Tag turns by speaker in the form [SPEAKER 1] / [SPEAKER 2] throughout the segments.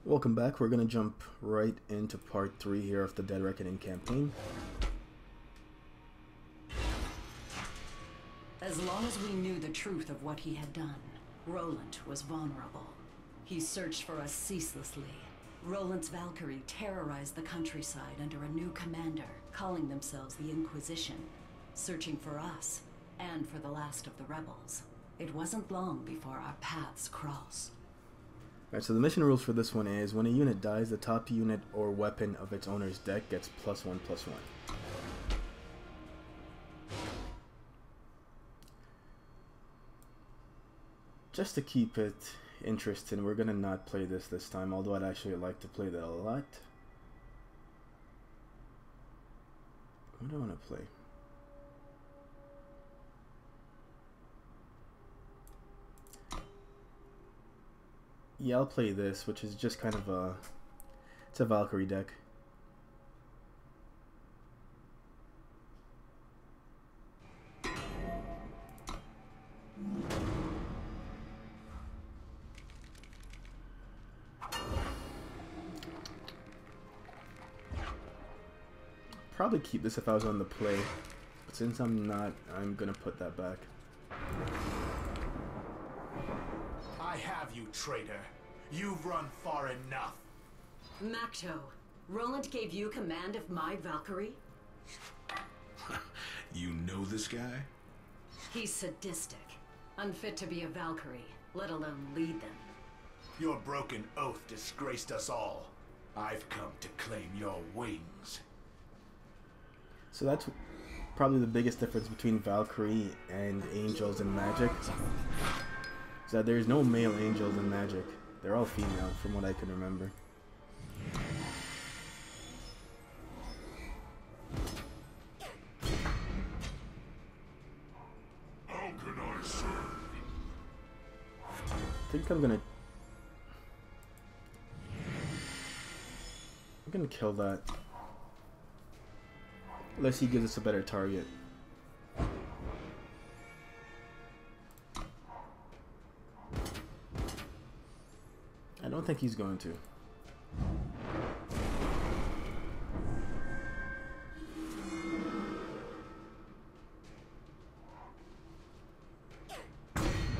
[SPEAKER 1] Welcome back. We're going to jump right into part 3 here of the Dead Reckoning campaign.
[SPEAKER 2] As long as we knew the truth of what he had done, Roland was vulnerable. He searched for us ceaselessly. Roland's Valkyrie terrorized the countryside under a new commander, calling themselves the Inquisition, searching for us and for the last of the rebels. It wasn't long before our paths crossed.
[SPEAKER 1] Alright, so the mission rules for this one is when a unit dies, the top unit or weapon of its owner's deck gets +1/+1. Just to keep it interesting, we're gonna not play this time, although I'd actually like to play that a lot. What do I want to play? Yeah, I'll play this, which is just kind of it's a Valkyrie deck. Probably keep this if I was on the play, but since I'm not, I'm gonna put that back.
[SPEAKER 3] I have you, traitor. You've run far enough.
[SPEAKER 2] Macto, Roland gave you command of my Valkyrie?
[SPEAKER 4] You know this guy?
[SPEAKER 2] He's sadistic, unfit to be a Valkyrie, let alone lead them.
[SPEAKER 3] Your broken oath disgraced us all. I've come to claim your wings.
[SPEAKER 1] So that's probably the biggest difference between Valkyrie and angels in Magic. Is that there's no male angels in Magic. They're all female, from what I can remember.
[SPEAKER 3] How can I serve?
[SPEAKER 1] I think I'm gonna kill that. Unless he gives us a better target. I don't think he's going to.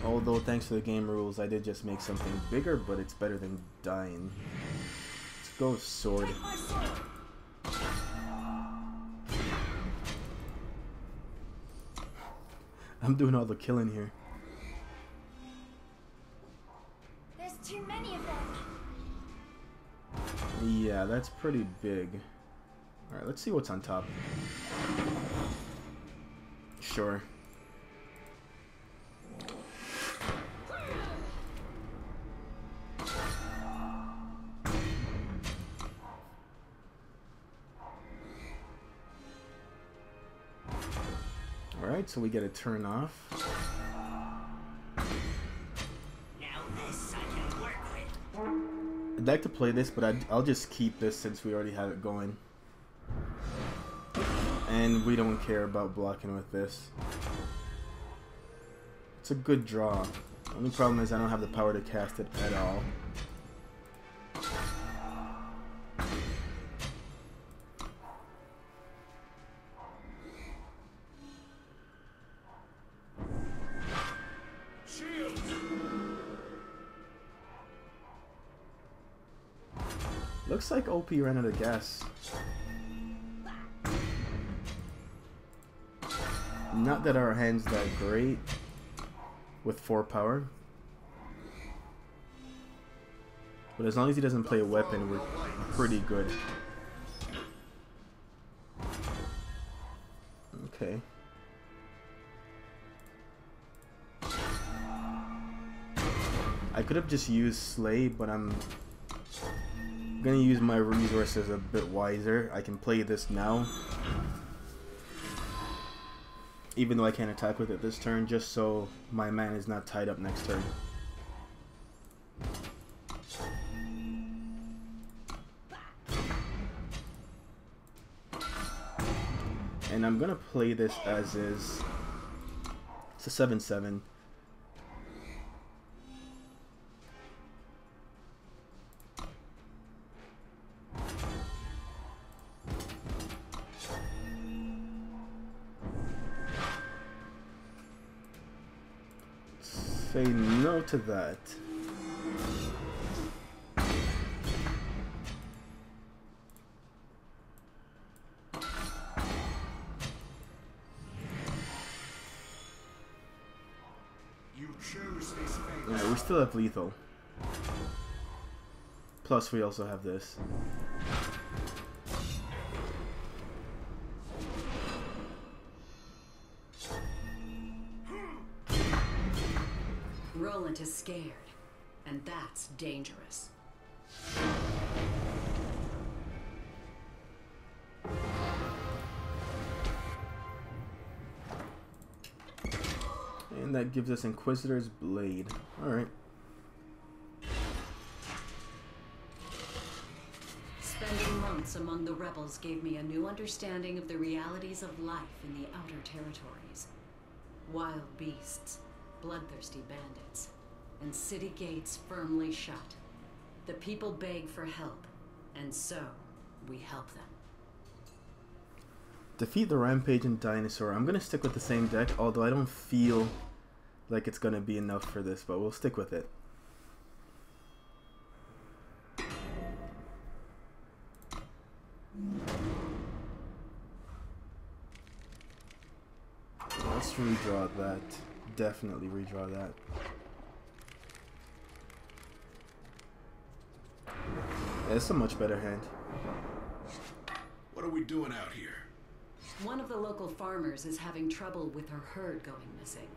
[SPEAKER 1] Although thanks to the game rules, I did just make something bigger, but it's better than dying. Let's go with sword. I'm doing all the killing here.
[SPEAKER 5] There's too many of them.
[SPEAKER 1] Yeah, that's pretty big. Alright, let's see what's on top. Sure. Alright, so we get a turn off. I'd like to play this, but I'll just keep this since we already have it going. And we don't care about blocking with this. It's a good draw. Only problem is I don't have the power to cast it at all. Looks like OP ran out of gas. Not that our hand's that great with 4 power. But as long as he doesn't play a weapon, we're pretty good. Okay. I could have just used Slay, but I'm gonna use my resources a bit wiser. I can play this now, even though I can't attack with it this turn, just so my mana is not tied up next turn. And I'm gonna play this as is. It's a 7/7. Say no to that.
[SPEAKER 3] You choose this fate.
[SPEAKER 1] Yeah, we still have lethal. Plus, we also have this.
[SPEAKER 2] Roland is scared, and that's dangerous.
[SPEAKER 1] And that gives us Inquisitor's Blade. Alright.
[SPEAKER 2] Spending months among the rebels gave me a new understanding of the realities of life in the outer territories. Wild beasts, bloodthirsty bandits, and city gates firmly shut. The people beg for help, and so we help them.
[SPEAKER 1] Defeat the Rampaging Dinosaur. I'm gonna stick with the same deck, although I don't feel like it's gonna be enough for this, but we'll stick with it. Let's redraw that. Definitely redraw that. Yeah, it's a much better hand.
[SPEAKER 3] What are we doing out here?
[SPEAKER 2] One of the local farmers is having trouble with her herd going missing.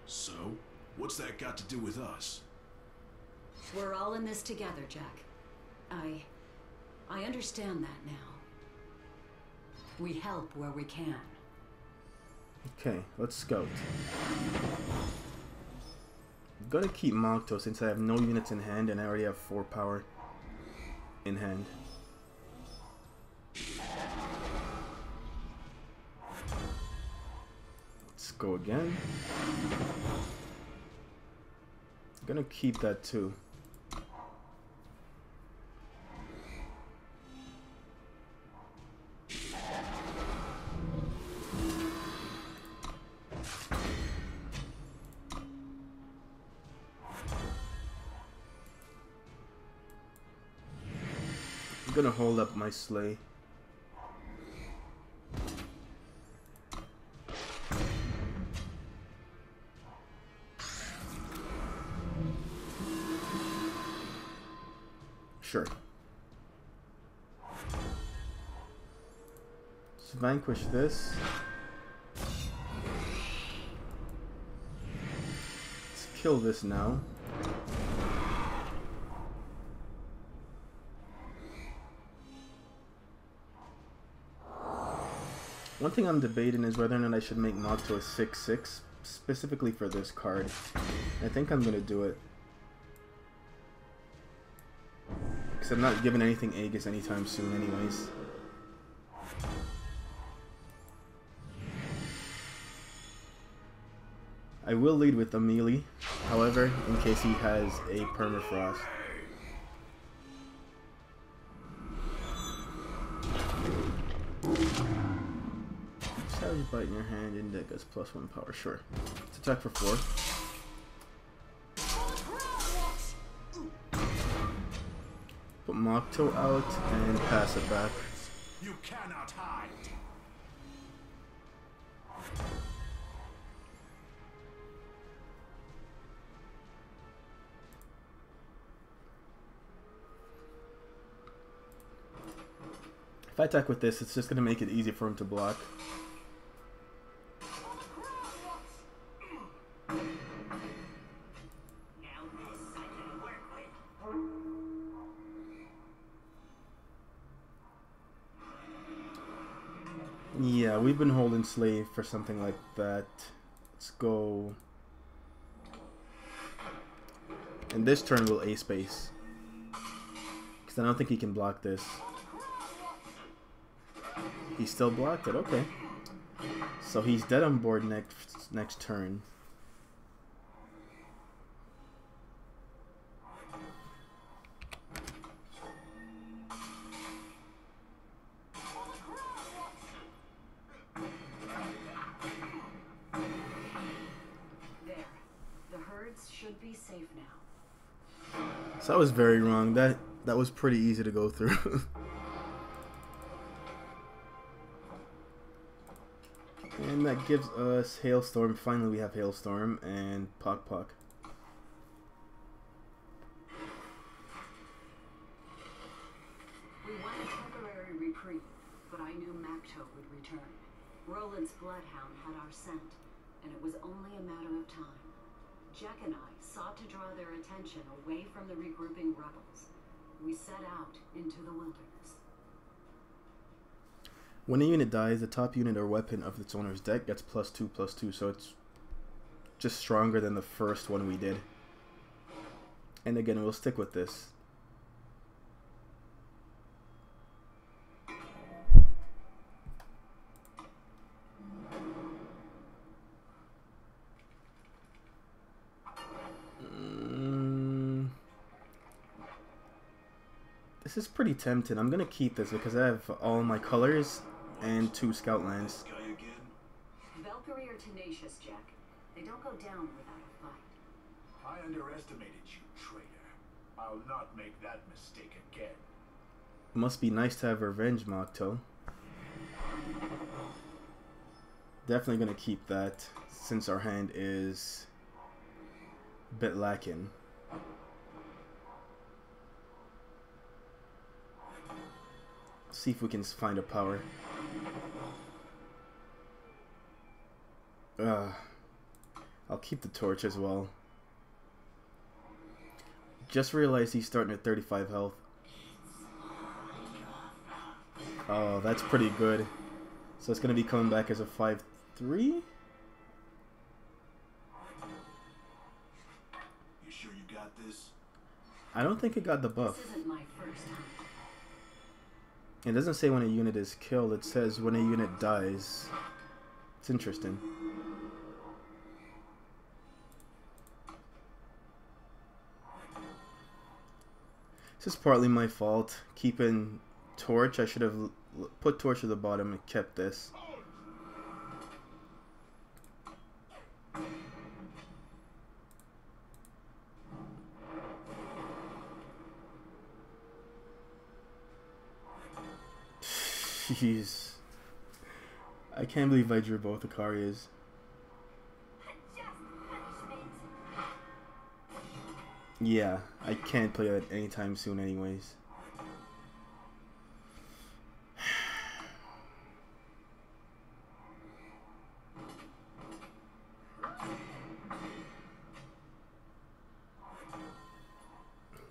[SPEAKER 3] So, what's that got to do with us?
[SPEAKER 2] We're all in this together, Jack. I understand that now. We help where we can.
[SPEAKER 1] Okay, let's scout. I'm gonna keep Malto since I have no units in hand and I already have 4 power in hand. Let's go again. I'm gonna keep that too. I'm gonna hold up my sleigh. Sure. Let's vanquish this. Let's kill this now. One thing I'm debating is whether or not I should make Nocto a 6/6 specifically for this card. I think I'm gonna do it. Because I'm not giving anything Aegis anytime soon anyways. I will lead with Amelie, however, in case he has a Permafrost. Savage Bite in your hand, Index has +1 power, sure. Let's attack for 4. Put Mokto out and pass it back.
[SPEAKER 3] You cannot hide.
[SPEAKER 1] If I attack with this, it's just going to make it easy for him to block. Yeah, we've been holding slave for something like that. Let's go. And this turn will A space. Because I don't think he can block this. He still blocked it, okay. So he's dead on board next turn.
[SPEAKER 2] There. safe now.
[SPEAKER 1] So I was very wrong. That was pretty easy to go through. And that gives us Hailstorm. Finally we have Hailstorm and Puck Puck.
[SPEAKER 2] We won a temporary reprieve, but I knew Macto would return. Roland's bloodhound had our scent, and it was only a matter of time. Jack and I sought to draw their attention away from the regrouping rebels. We set out into the wilderness.
[SPEAKER 1] When a unit dies, the top unit or weapon of its owner's deck gets +2/+2, so it's just stronger than the first one we did. And again, we'll stick with this. This is pretty tempting. I'm gonna keep this because I have all my colors and 2 scout lands.
[SPEAKER 2] Valkyrie are tenacious, Jack. They don't go down without a fight.
[SPEAKER 3] I underestimated you, traitor. I'll not make that mistake again.
[SPEAKER 1] Must be nice to have revenge, Mocto. Definitely gonna keep that since our hand is a bit lacking. See if we can find a power. I'll keep the torch as well. Just realized he's starting at 35 health. Oh, that's pretty good. So it's going to be coming back as a 5-3?
[SPEAKER 3] You sure you got this?
[SPEAKER 1] I don't think it got the buff.
[SPEAKER 2] This isn't my first time.
[SPEAKER 1] It doesn't say when a unit is killed, it says when a unit dies. It's interesting. This is partly my fault. Keeping torch, I should have put torch at the bottom and kept this. Jeez. I can't believe I drew both Ikarias. Yeah, I can't play that anytime soon anyways.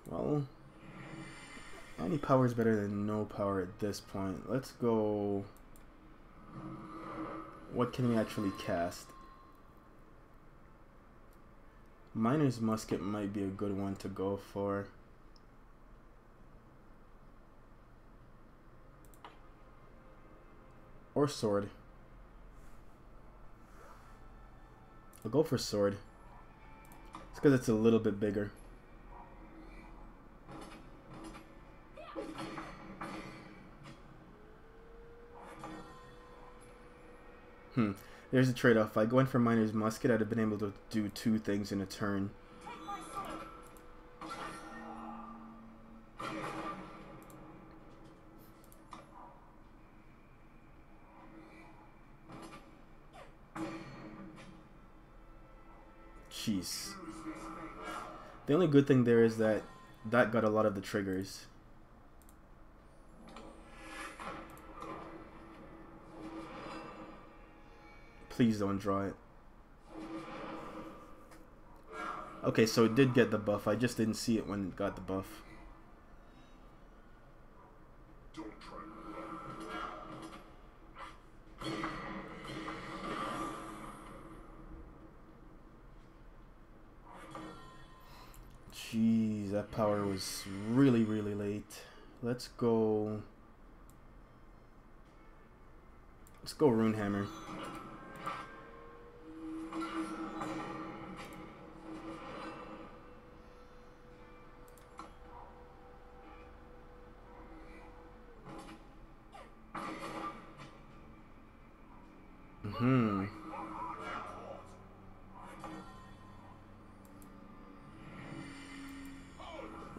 [SPEAKER 1] Well, any power is better than no power at this point. Let's go... What can we actually cast? Miner's Musket might be a good one to go for. Or Sword. I'll go for Sword. It's because it's a little bit bigger. There's a trade-off. If I go in for Miner's Musket, I'd have been able to do 2 things in a turn. Jeez. The only good thing there is that that got a lot of the triggers. Please don't draw it. Okay, so it did get the buff. I just didn't see it when it got the buff. Jeez, that power was really, really late. Let's go Runehammer.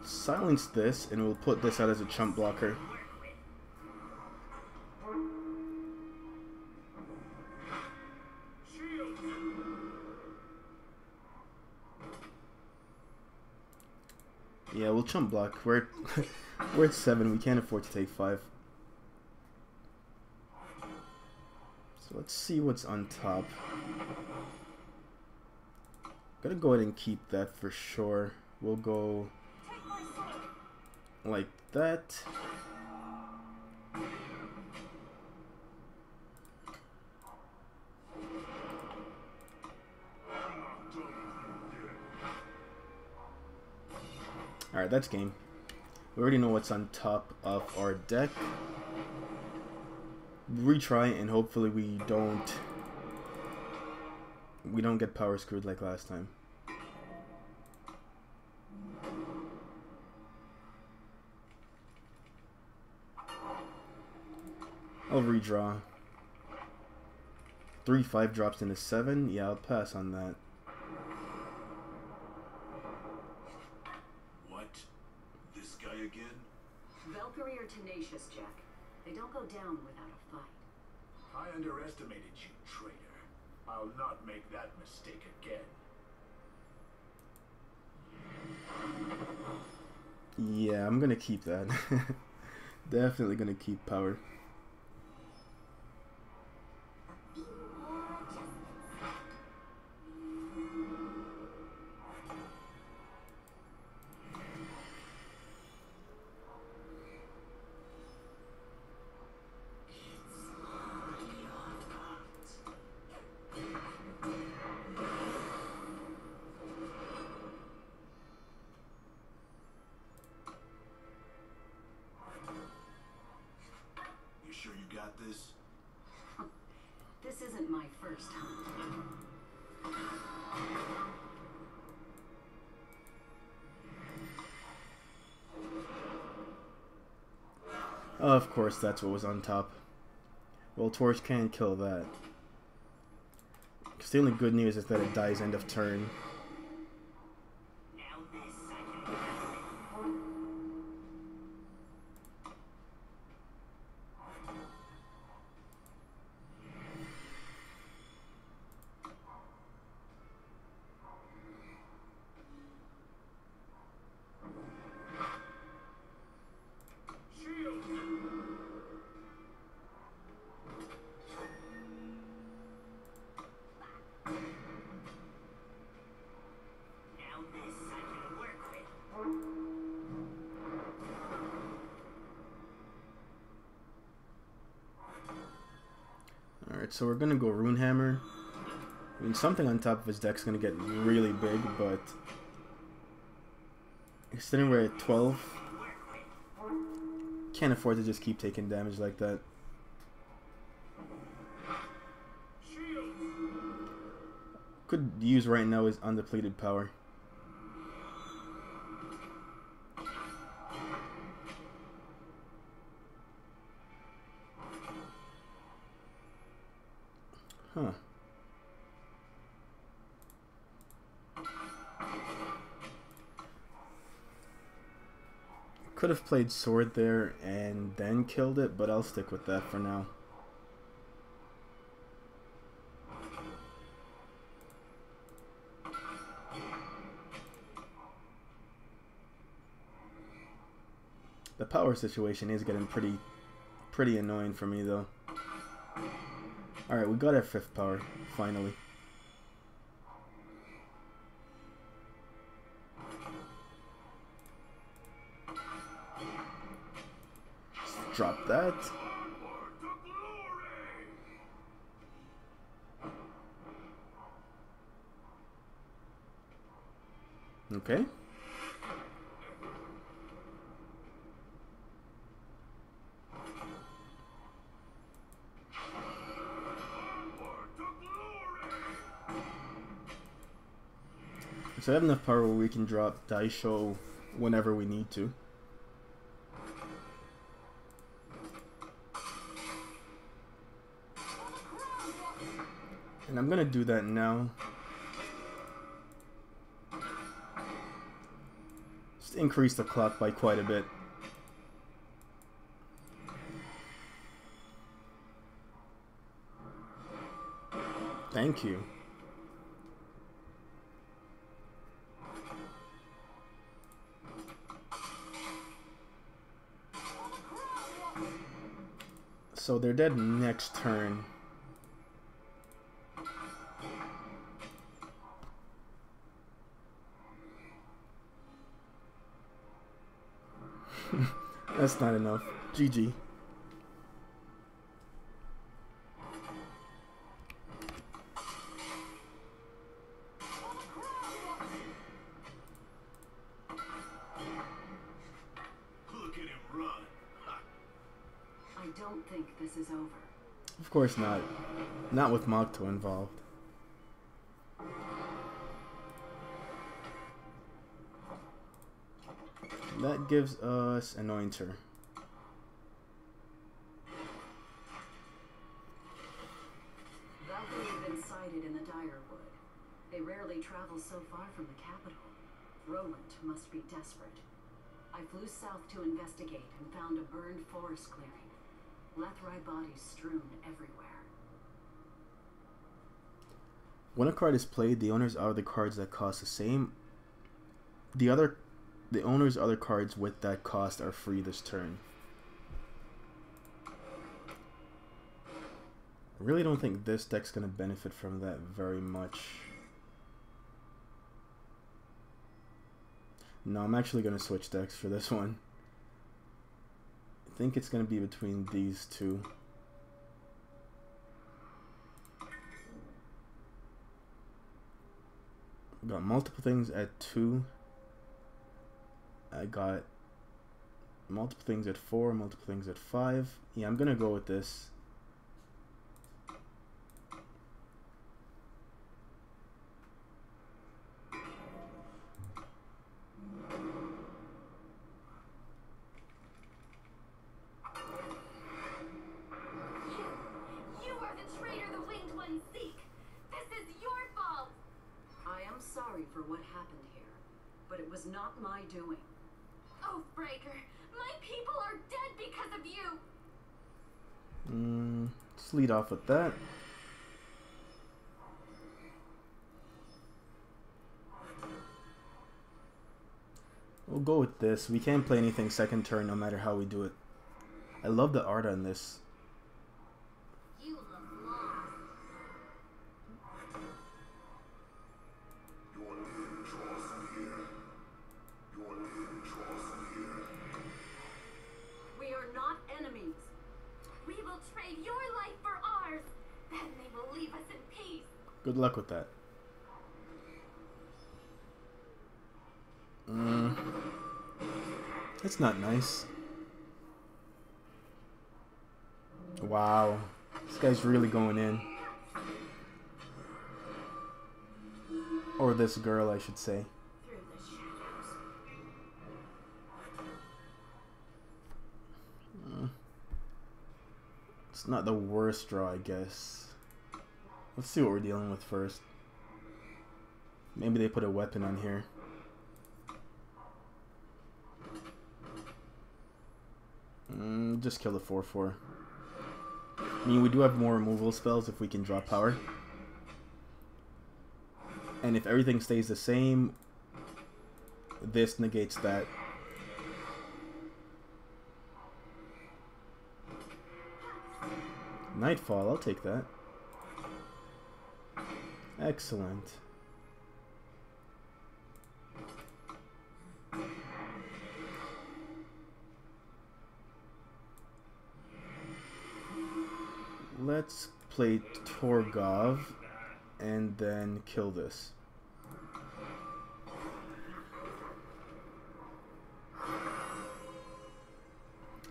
[SPEAKER 1] silence this, and we'll put this out as a chump blocker. Yeah, we'll chump block. We're we're at 7. We can't afford to take 5. So let's see what's on top. Gotta go ahead and keep that for sure. We'll go like that. Alright, that's game. We already know what's on top of our deck. Retry and hopefully we don't get power screwed like last time. I'll redraw. 3/5 drops into 7. Yeah, I'll pass on that.
[SPEAKER 3] What? This guy again?
[SPEAKER 2] Valkyrie are tenacious, Jack. They don't go down without a fight.
[SPEAKER 3] I underestimated you, traitor. I'll not make that mistake again.
[SPEAKER 1] Yeah, I'm gonna keep that. Definitely gonna keep power.
[SPEAKER 3] You sure you got this?
[SPEAKER 2] This isn't my first hunt.
[SPEAKER 1] Of course, that's what was on top. Well, Torch can't kill that. Because the only good news is that it dies end of turn. Alright, so we're gonna go Runehammer. I mean, something on top of his deck's gonna get really big, but considering we're at 12, can't afford to just keep taking damage like that. Could use right now is undepleted power. Huh. Could have played sword there and then killed it, but I'll stick with that for now. The power situation is getting pretty annoying for me though. Alright, we got our 5th power, finally. Just drop that. Okay. So I have enough power where we can drop Daisho whenever we need to. And I'm gonna do that now. Just increase the clock by quite a bit. Thank you. So they're dead next turn. That's not enough. GG.
[SPEAKER 3] Look at him run.
[SPEAKER 2] I don't think this is over.
[SPEAKER 1] Of course not. Not with Mokto involved. That gives us Anointer.
[SPEAKER 2] Valkyrie have been sighted in the Direwood. They rarely travel so far from the capital. Roland must be desperate. I flew south to investigate and found a burned forest clearing. Lethrai bodies strewn everywhere.
[SPEAKER 1] When a card is played, the owners of the cards that cost the same. The owner's other cards with that cost are free this turn. I really don't think this deck's going to benefit from that very much. No, I'm actually going to switch decks for this one. I think it's going to be between these two. Got multiple things at 2. I got multiple things at 4, multiple things at 5. Yeah, I'm gonna go with this.
[SPEAKER 5] You are the traitor the Winged Ones seek. This is your fault.
[SPEAKER 2] I am sorry for what happened here, but it was not my doing.
[SPEAKER 5] Oathbreaker, my people are dead because of you.
[SPEAKER 1] Let's lead off with that. We'll go with this. We can't play anything second turn no matter how we do it. I love the art on this.
[SPEAKER 5] You look lost.
[SPEAKER 3] Your name draws near. Your name draws near.
[SPEAKER 2] We are not enemies.
[SPEAKER 5] We will trade your life for ours. Then they will leave us in peace.
[SPEAKER 1] Good luck with that. It's not nice. Wow. This guy's really going in. Or this girl, I should say.
[SPEAKER 5] Through the shadows.
[SPEAKER 1] It's not the worst draw, I guess. Let's see what we're dealing with first. Maybe they put a weapon on here. Just kill the 4/4. I mean, we do have more removal spells if we can draw power. And if everything stays the same, this negates that. Nightfall, I'll take that. Excellent. Let's play Torgov and then kill this.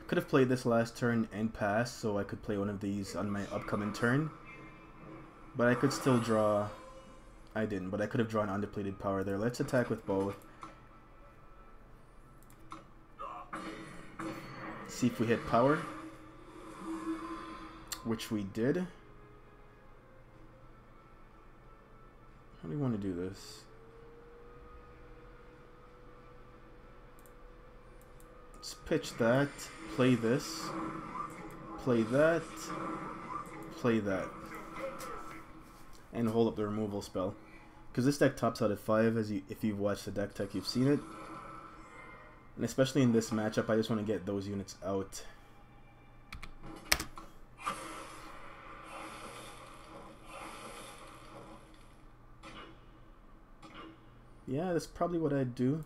[SPEAKER 1] Could have played this last turn and passed, so I could play one of these on my upcoming turn. But I could still draw... I didn't, but I could have drawn undepleted power there. Let's attack with both. See if we hit power. Which we did. How do we want to do this? Let's pitch that, play this, play that, play that, and hold up the removal spell. Because this deck tops out at 5, if you've watched the deck tech, you've seen it. And especially in this matchup, I just want to get those units out. Yeah, that's probably what I'd do.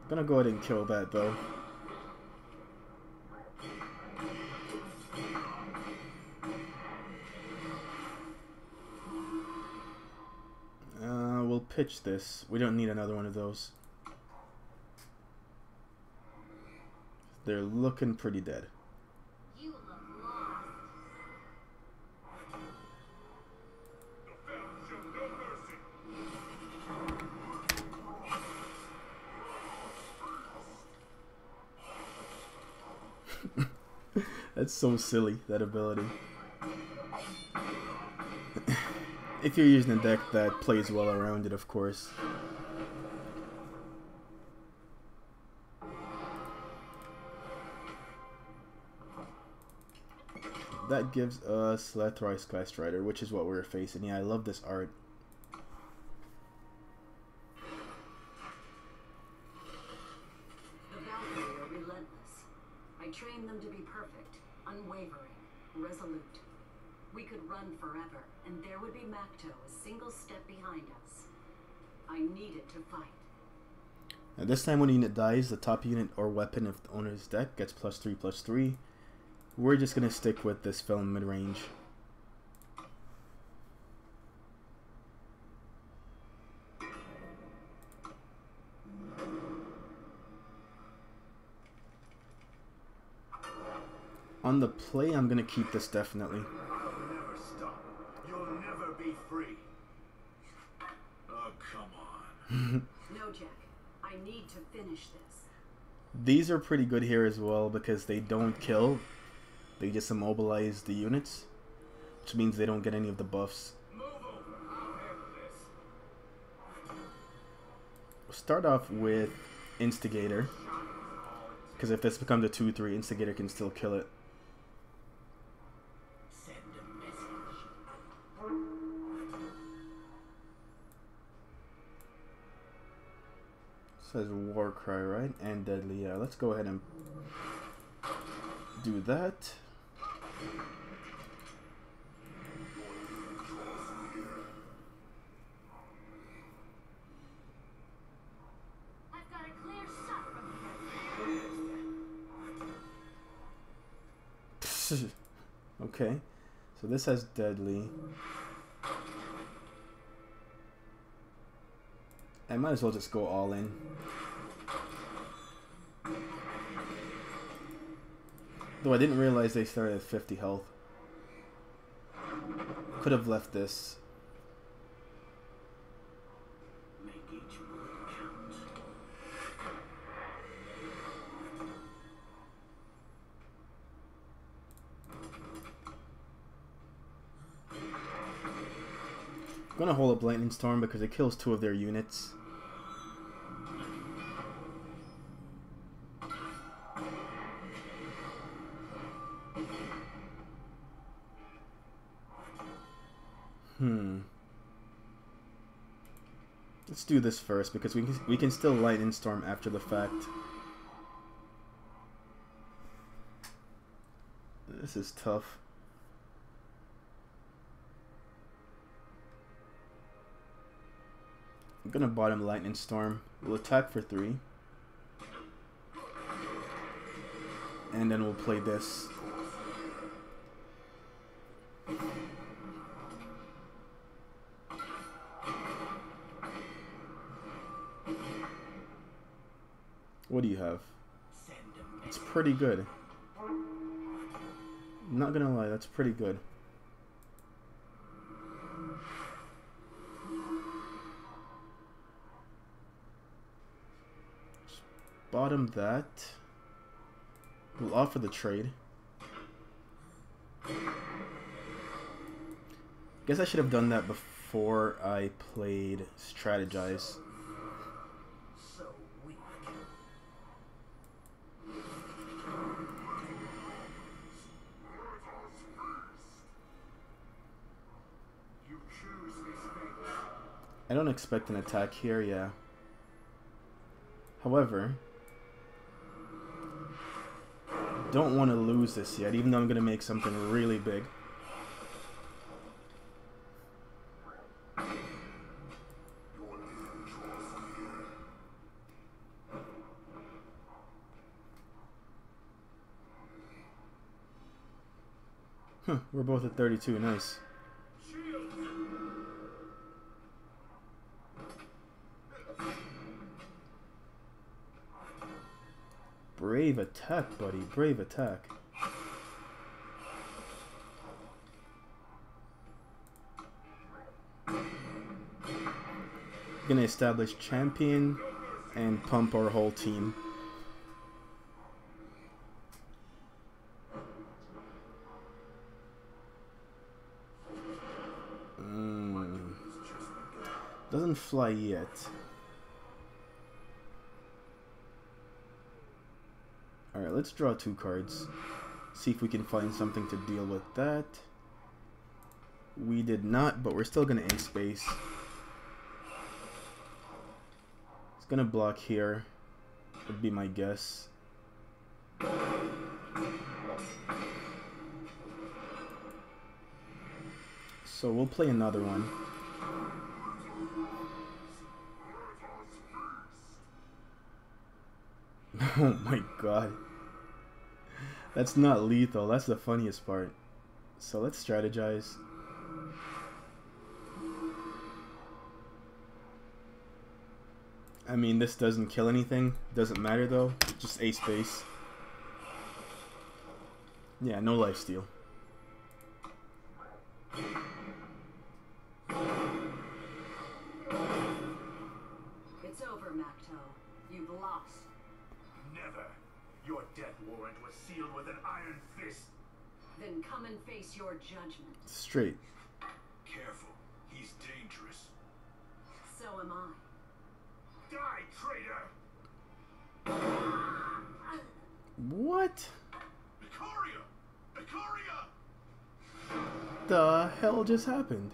[SPEAKER 1] I'm gonna go ahead and kill that though. We'll pitch this. We don't need another one of those. They're looking pretty dead.
[SPEAKER 5] You look lost.
[SPEAKER 1] That's so silly, that ability. If you're using a deck that plays well around it, of course. That gives us Lathrai Sky Strider, which is what we're facing. Yeah, I love this art.
[SPEAKER 2] The Valkyrie are relentless. I trained them to be perfect, unwavering, resolute. We could run forever, and there would be Macto a single step behind us. I needed to fight.
[SPEAKER 1] Now this time when a unit dies, the top unit or weapon of the owner's deck gets +3/+3. We're just going to stick with this film mid-range. On the play, I'm going to keep this definitely.
[SPEAKER 3] I'll never stop. You'll never be free. Oh, come on.
[SPEAKER 2] No, Jack. I need to finish this.
[SPEAKER 1] These are pretty good here as well because they don't kill. They just immobilize the units, which means they don't get any of the buffs.
[SPEAKER 3] Move over. I'll handle this.
[SPEAKER 1] We'll start off with Instigator, because if this becomes a 2/3, Instigator can still kill it.
[SPEAKER 3] Send a message.
[SPEAKER 1] Says Warcry, right? And Deadly. Yeah, let's go ahead and do that.
[SPEAKER 5] I've got a clear shot from here.
[SPEAKER 1] Okay, so this has Deadly. I might as well just go all in. Though I didn't realize they started at 50 health. Could have left this.
[SPEAKER 3] Make each bullet count.
[SPEAKER 1] I'm gonna hold up Lightning Storm because it kills 2 of their units. Let's do this first because we can still Lightning Storm after the fact. This is tough. I'm gonna bottom Lightning Storm. We'll attack for 3. And then we'll play this. What do you have? It's pretty good. I'm not gonna lie, that's pretty good. Just bottom that. We'll offer the trade. Guess I should have done that before I played Strategize.
[SPEAKER 3] So weak.
[SPEAKER 1] don't expect an attack here, yeah. However, don't want to lose this yet, even though I'm going to make something really big. Huh, we're both at 32, nice. Brave attack, buddy. Brave attack. Gonna establish champion and pump our whole team. Doesn't fly yet. Alright, let's draw 2 cards. See if we can find something to deal with that. We did not, but we're still going to ace space. It's going to block here, would be my guess. So we'll play another one. Oh my god. That's not lethal, that's the funniest part. So let's strategize. I mean, this doesn't kill anything. Doesn't matter though. Just ace space. Yeah, no lifesteal.
[SPEAKER 2] It's over, Macto. You've lost.
[SPEAKER 3] Never. Your death warrant was sealed with an iron fist.
[SPEAKER 2] Then come and face your judgment.
[SPEAKER 1] Straight.
[SPEAKER 3] Careful. He's dangerous.
[SPEAKER 2] So am I.
[SPEAKER 3] Die, traitor!
[SPEAKER 1] What?
[SPEAKER 3] Ikoria! Ikoria!
[SPEAKER 1] The hell just happened?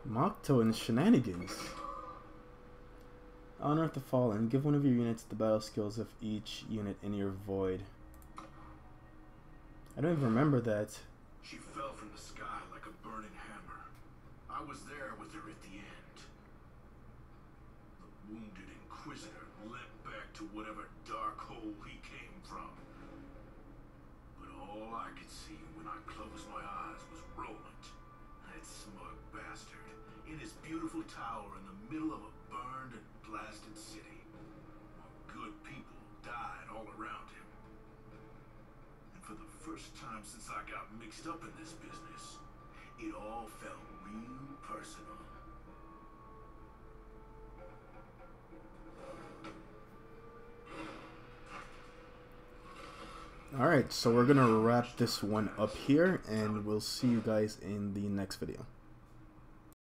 [SPEAKER 1] Macto and shenanigans. Honor the Fallen. Give one of your units the battle skills of each unit in your void. I don't even remember that.
[SPEAKER 3] She fell from the sky like a burning hammer. I was there with her at the end. The wounded Inquisitor leapt back to whatever dark hole he came from. But all I could see when I closed my eyes was Roland, that smug bastard, in his beautiful tower in the middle of a burned and blasted city, while good people died all around him. And for the first time since I got mixed up in this business, it all felt real personal.
[SPEAKER 1] Alright, so we're gonna wrap this one up here, and we'll see you guys in the next video.